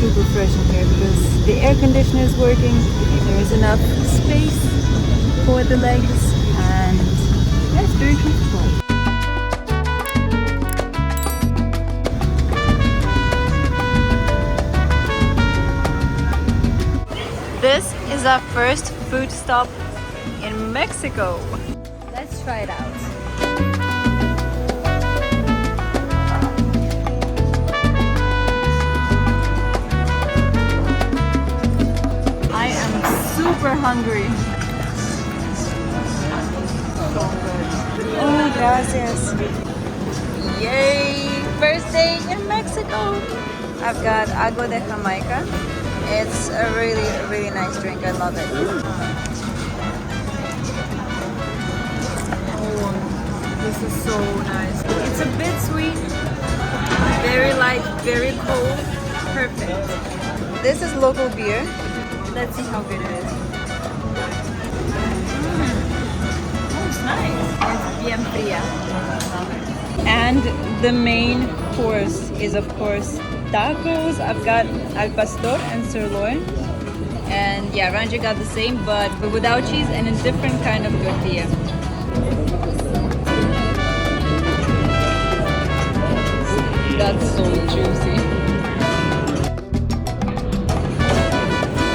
super fresh in here because the air conditioner is working. There is enough space for the legs, and yeah, it's very comfortable. This is our first food stop in Mexico. Let's try it out. I am super hungry. Oh, gracias. Yay! First day in Mexico. I've got agua de Jamaica. It's a really nice drink. I love it. Oh, this is so nice. It's a bit sweet, very light, very cold. Perfect. This is local beer. Let's see how good it is. Oh, it's nice. It's bien fría. And the main course is, of course, tacos. I've got al pastor and sirloin, and yeah, Ranji got the same, but without cheese and a different kind of tortilla. That's so juicy.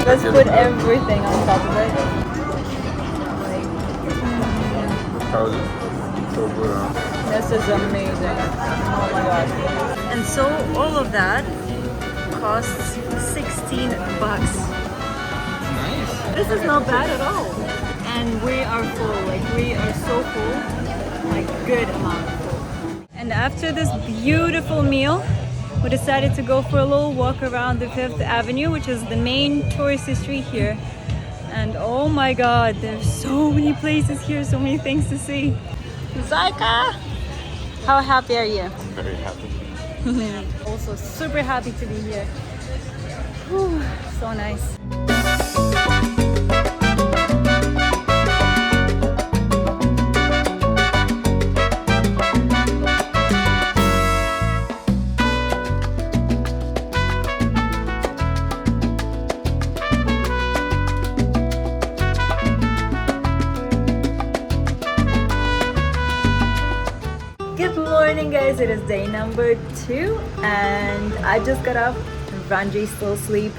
Let's put everything on top of it. How's it? So good, huh? This is amazing. Oh my god. And so all of that costs 16 bucks. Nice. This is not bad at all. And we are full, like we are so full, like good amount full. And after this beautiful meal, we decided to go for a little walk around the 5th Avenue, which is the main touristy street here. And oh my god, there's so many places here, so many things to see. Zaika! How happy are you? Very happy. Also super happy to be here. Whew, so nice. Good morning guys, it is day number 2 and I just got up. Ranji's still asleep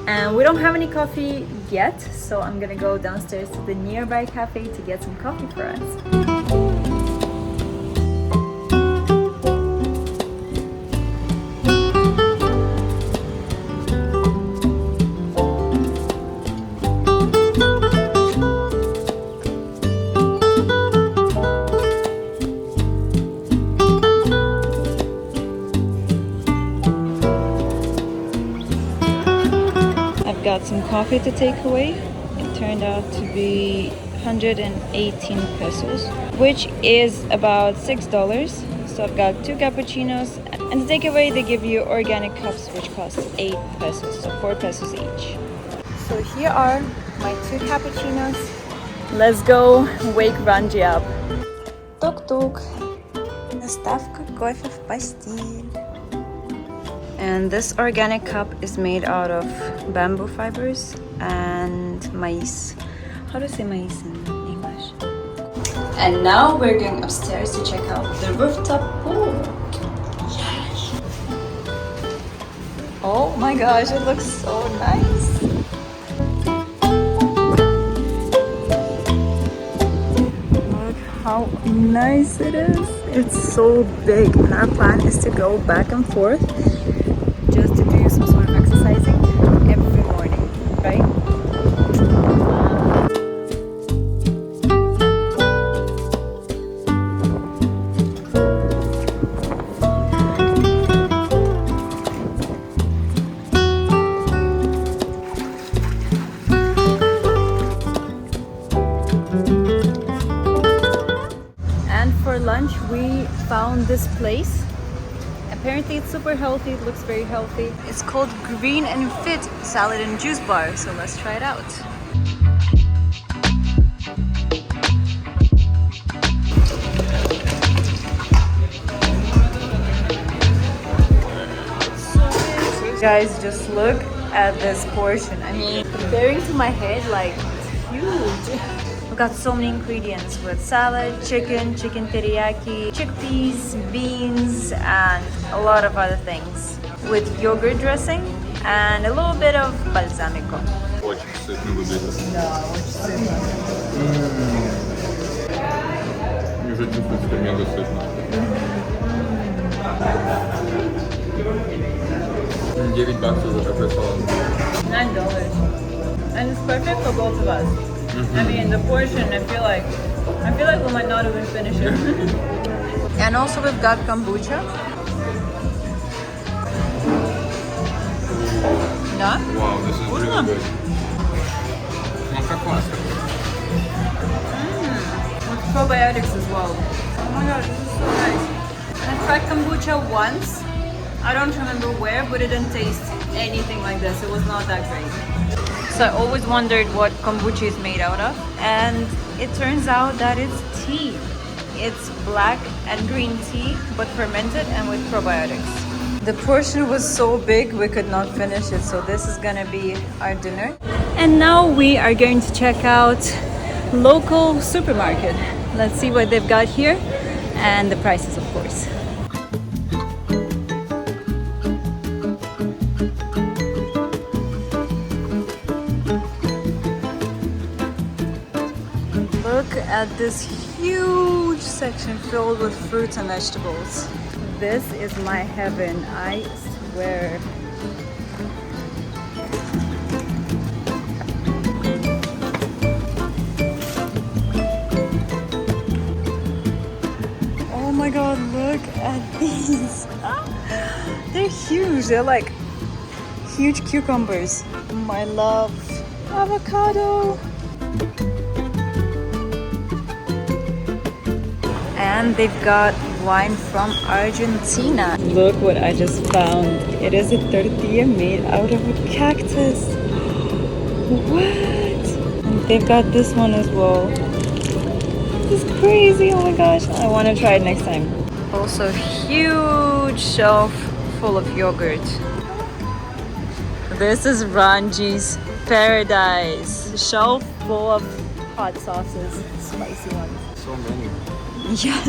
and we don't have any coffee yet, so I'm gonna go downstairs to the nearby cafe to get some coffee for us. Got some coffee to take away. It turned out to be 118 pesos, which is about $6. So I've got 2 cappuccinos, and to take away they give you organic cups which cost 8 pesos, so 4 pesos each. So here are my 2 cappuccinos. Let's go wake Ranji up. Tuk tuk. Dostavka кофе в постель. And this organic cup is made out of bamboo fibers and maize. How do you say maize in English? And now we're going upstairs to check out the rooftop pool. Yes! Oh my gosh, it looks so nice. Look how nice it is. It's so big, and our plan is to go back and forth just to do some sort of exercising every morning, right? And for lunch we found this place. Apparently it's super healthy, it looks very healthy. It's called Green and Fit Salad and Juice Bar, so let's try it out. Guys, just look at this portion. I mean, comparing to my head, like, it's huge. We've got so many ingredients with salad, chicken teriyaki, chickpeas, beans, and a lot of other things. With yogurt dressing and a little bit of balsamico. Очень сытно выглядит. Да, очень сытно. Уже чувствуется мега сытно. 9 баксов за такой салат. $9. And it's perfect for both of us. I mean, the portion, I feel like we might not even finish it. And also we've got kombucha. Да? Wow, this is really good. Ну, как классно. With probiotics as well. Oh my god, this is so nice. I tried kombucha once. I don't remember where, but it didn't taste anything like this. It was not that great. So I always wondered what kombucha is made out of, and it turns out that it's tea. It's black and green tea, but fermented and with probiotics. The portion was so big we could not finish it, so this is gonna be our dinner. And now we are going to check out local supermarket. Let's see what they've got here and the prices, of course. Look at this huge section filled with fruits and vegetables. This is my heaven, I swear. Oh my god, look at these. They're huge. They're like huge cucumbers. My love. Avocado. And they've got wine from Argentina. Look what I just found. It is a tortilla made out of a cactus. What? And they've got this one as well. This is crazy. Oh my gosh. I want to try it next time. Also, huge shelf full of yogurt. This is Ranji's paradise. Shelf full of hot sauces, spicy ones. So many. Yeah,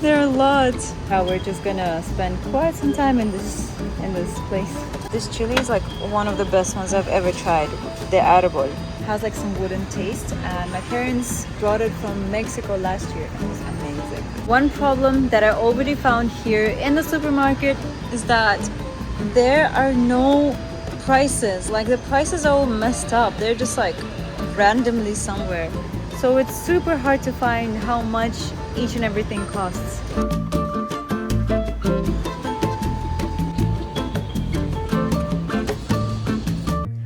there are a lot. Now we're just gonna spend quite some time in this place. This chili is like one of the best ones I've ever tried. The árbol has like some wooden taste, and my parents brought it from Mexico last year. It was amazing. One problem that I already found here in the supermarket is that there are no prices. Like the prices are all messed up. They're just like randomly somewhere. So it's super hard to find how much each and everything costs.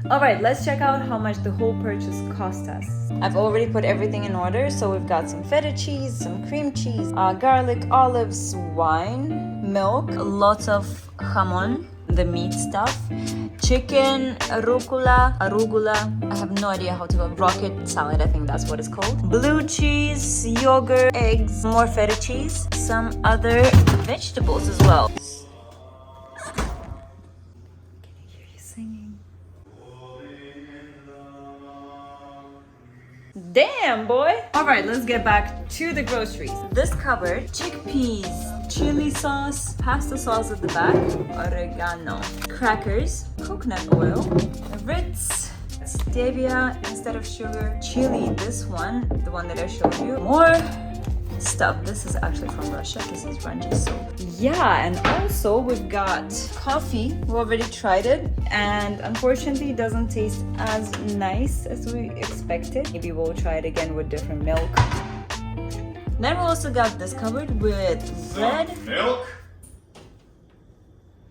Alright, let's check out how much the whole purchase cost us. I've already put everything in order, so we've got some feta cheese, some cream cheese, garlic, olives, wine, milk, lots of jamon, the meat stuff, chicken, arugula. I have no idea how to go. Rocket salad, I think that's what it's called. Blue cheese, yogurt, eggs, more feta cheese, some other vegetables as well. Can I hear you singing? Damn, boy! Alright, let's get back to the groceries. This cupboard, chickpeas, chili sauce, pasta sauce at the back, oregano, crackers, coconut oil, Ritz, stevia instead of sugar, chili, this one, the one that I showed you, more stuff. This is actually from Russia. This is Ranji soap. Yeah, and also we've got coffee. We already tried it, and unfortunately it doesn't taste as nice as we expected. Maybe we'll try it again with different milk. Then we also got this cupboard with bread, Milk.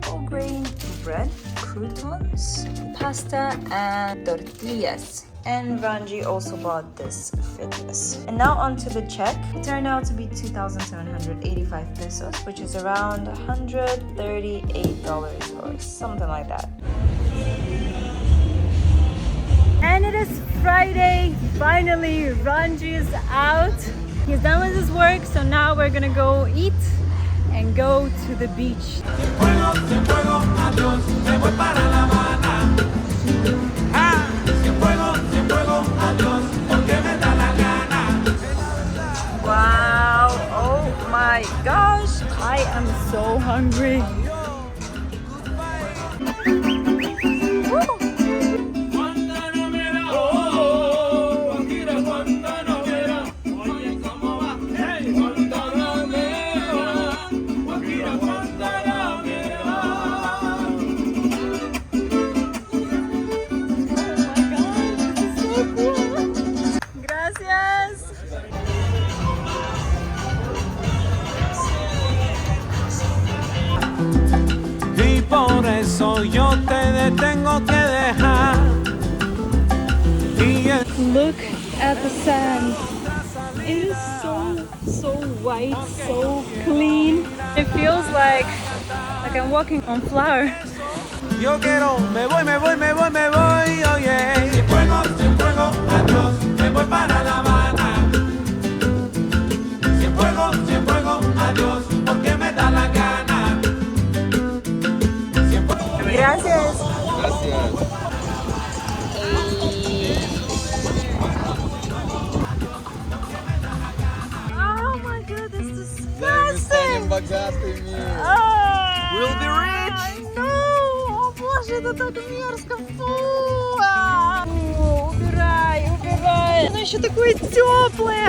whole grain bread, croutons, pasta, and tortillas. And Ranji also bought this fitness. And now onto the check. It turned out to be 2,785 pesos, which is around $138 or something like that. And it is Friday. Finally, Ranji is out. He's done with his work, so now we're gonna go eat and go to the beach. Cienfuegos, adiós, me voy para La Habana. Ah, Cienfuegos, Cienfuegos, adiós, porque me da la gana. Wow, oh my gosh, I am so hungry. Y por eso yo te tengo que dejar. Look at the sand. It is so white, so clean. It feels like I'm walking on flour. Yo quiero, me voy, oye. Cienfuegos, Cienfuegos, adiós, me voy para La Habana. Cienfuegos, Cienfuegos, adiós, porque me da la gana. Gracias. Gracias. Oh my god, this is disgusting. We'll be rich. No, о боже, это так мерзко. Фу. Убирай, убирай. Оно еще такое теплое.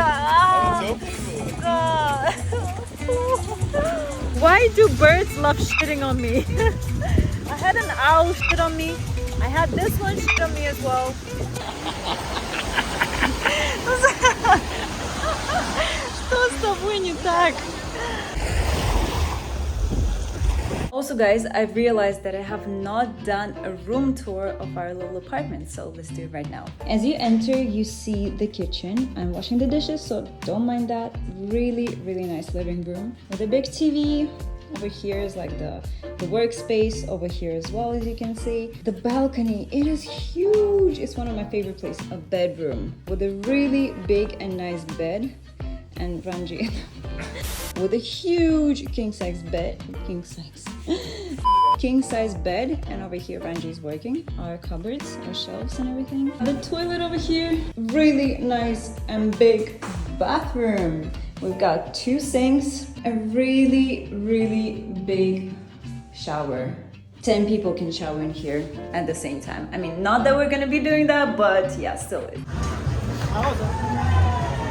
Да. Why do birds love shitting on me? I had an owl shit on me. I had this one shit on me as well. Что с тобой не так? Also guys, I've realized that I have not done a room tour of our little apartment, so let's do it right now. As you enter, you see the kitchen. I'm washing the dishes, so don't mind that. Really nice living room with a big TV. Over here is like the workspace over here as well, as you can see. The balcony, it is huge. It's one of my favorite places. A bedroom with a really big and nice bed. And Ranji with a huge king size bed. King size bed. And over here Ranji is working. Our cupboards, our shelves and everything. The toilet over here. Really nice and big bathroom. We've got 2 sinks, a really big shower. 10 people can shower in here at the same time. I mean, not that we're gonna be doing that, but yeah, still.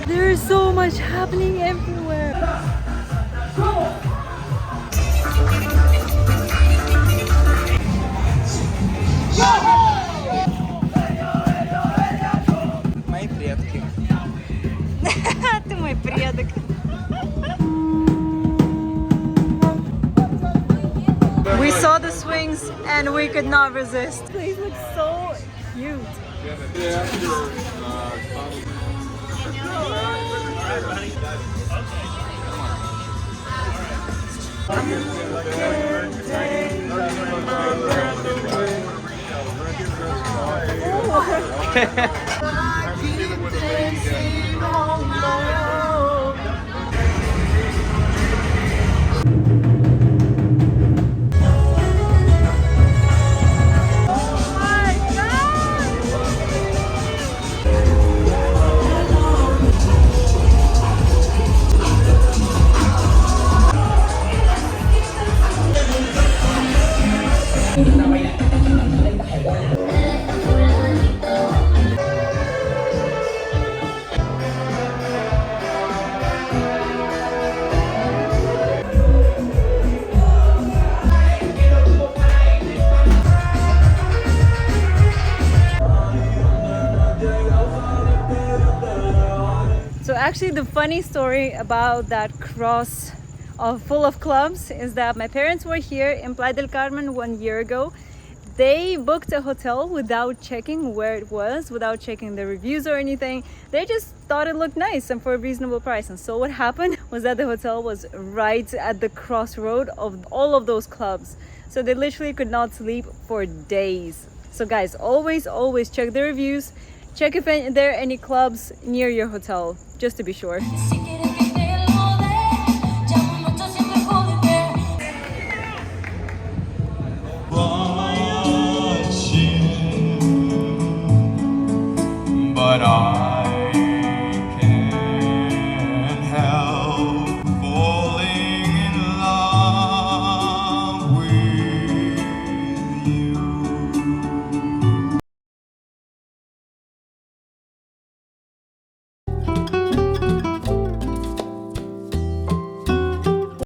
There is so much happening everywhere. Мои предки. Ты мой предок. We saw the swings and we could not resist. They look so cute. So actually the funny story about that cross full of clubs is that my parents were here in Playa del Carmen 1 year ago. They booked a hotel without checking where it was, without checking the reviews or anything. They just thought it looked nice and for a reasonable price. And so what happened was that the hotel was right at the crossroad of all of those clubs. So they literally could not sleep for days. So guys, always check the reviews. Check if there are any clubs near your hotel, just to be sure.